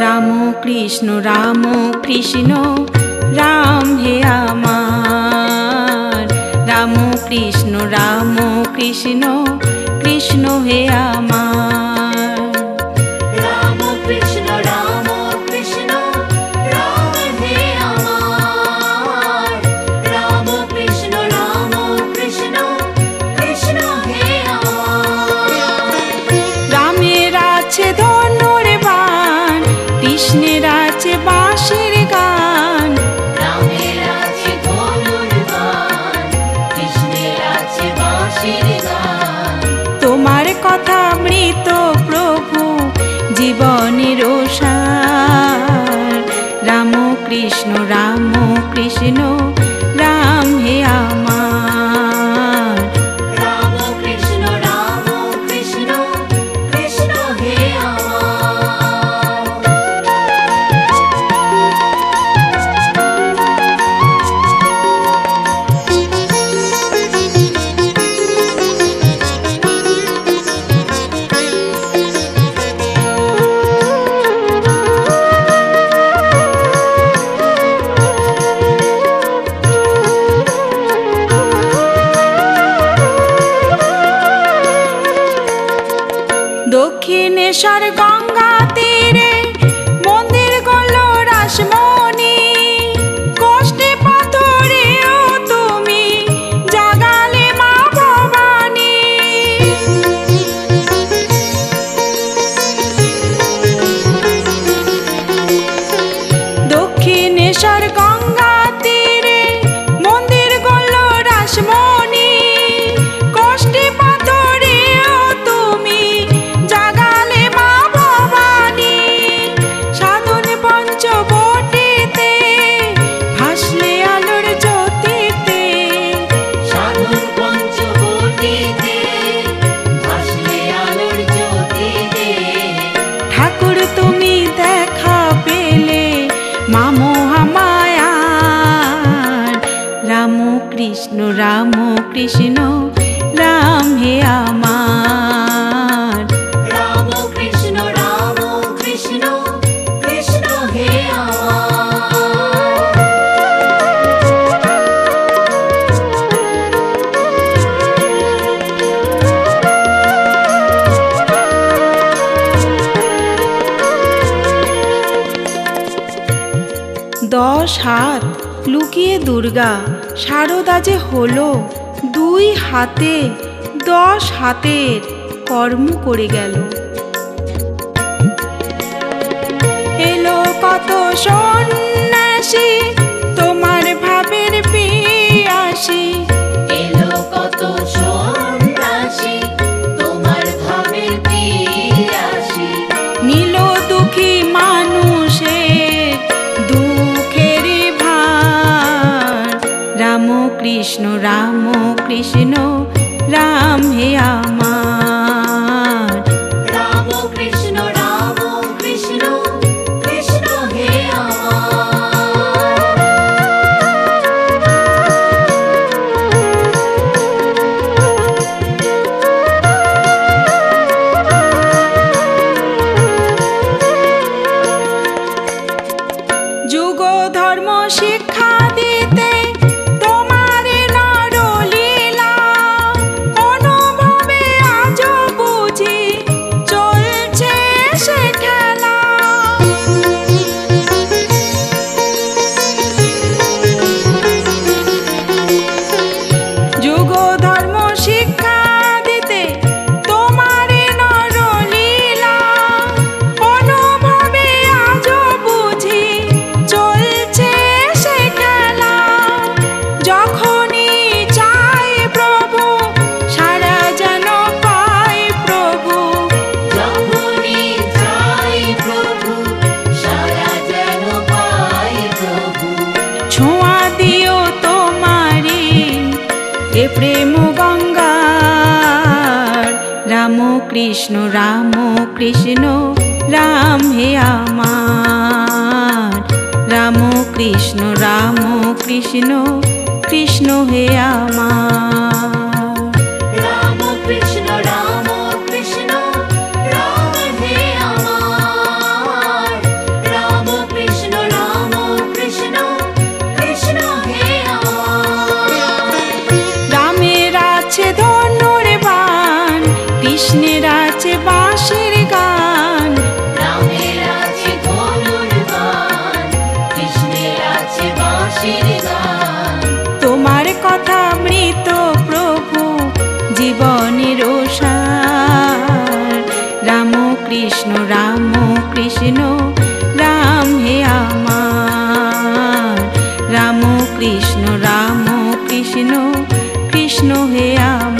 রাম কৃষ্ণ রাম হে আমার। রাম কৃষ্ণ কৃষ্ণ হে আমার। রাম কৃষ্ণ রাম হে আমার। রাম কৃষ্ণ কৃষ্ণ হে আমার। রামের আছে ধনুর বাণ, কৃষ্ণের আছে বাঁশির গান। রামের আছে ধনুর বাণ, কৃষ্ণের আছে বাঁশির গান। তোমার কথা অমৃত প্রভু জীবনের সার। রাম কৃষ্ণ রাম হে আমার। রাম কৃষ্ণ কৃষ্ণ হে আমার। দক্ষিণেশ্বর গঙ্গা তীরে মন্দির গড়ল রাসমণি। কষ্টে পাথরেও তুমি জাগালে মা ভবানী। দক্ষিণেশ্বর গঙ্গা তীরে মন্দির গড়ল রাসমণি। কষ্টে পাথরেও তুমি জাগালে মা ভবানী। সাধন পঞ্চবটিতে ভাসলে আলোর জ্যোতিতে। সাধন পঞ্চবটিতে ভাসলে আলোর জ্যোতিতে। ঠাকুর তুমি দেখা পেলে মা মহামায়ার। রাম কৃষ্ণ রাম হে আমার। রাম কৃষ্ণ কৃষ্ণ হে আমার। দশ হাত লুকিয়ে দুর্গা শারদা যে হলো দুই হাতে। 10 হাতের কর্ম করে গেল। এলো কত সন্ন্যাসী তোমার ভাবের পিয়াসী। এলো কত সন্ন্যাসী তোমার ভাবের পিয়াসী। নীল দুঃখী মানুষের দুঃখের ভার। রাম কৃষ্ণ রাম হে আমার। রাম কৃষ্ণ কৃষ্ণ হে আমার। যুগ ধর্ম শিক্ষা দিতে তোমার নরলীলা। অনুভবে আজ বুঝি চলছে সে খেলা। যুগ ধর্ম শিক্ষা দিতে তোমার নরলীলা। অনুভবে আজ বুঝি চলছে সে খেলা। যখনই চাই প্রভু সারা যেন পাই প্রভু। যখনই চাই প্রভু সারা যেন পাই প্রভু। ছোঁয়া দিও তোমারি এ প্রেম গঙ্গার। রাম কৃষ্ণ রাম হে আমার। রাম কৃষ্ণ কৃষ্ণ হে আমার। রাম কৃষ্ণ রাম হে আমার। কৃষ্ণ রাম হে আমার। রাম কৃষ্ণ কৃষ্ণ কৃষ্ণ হে আমার।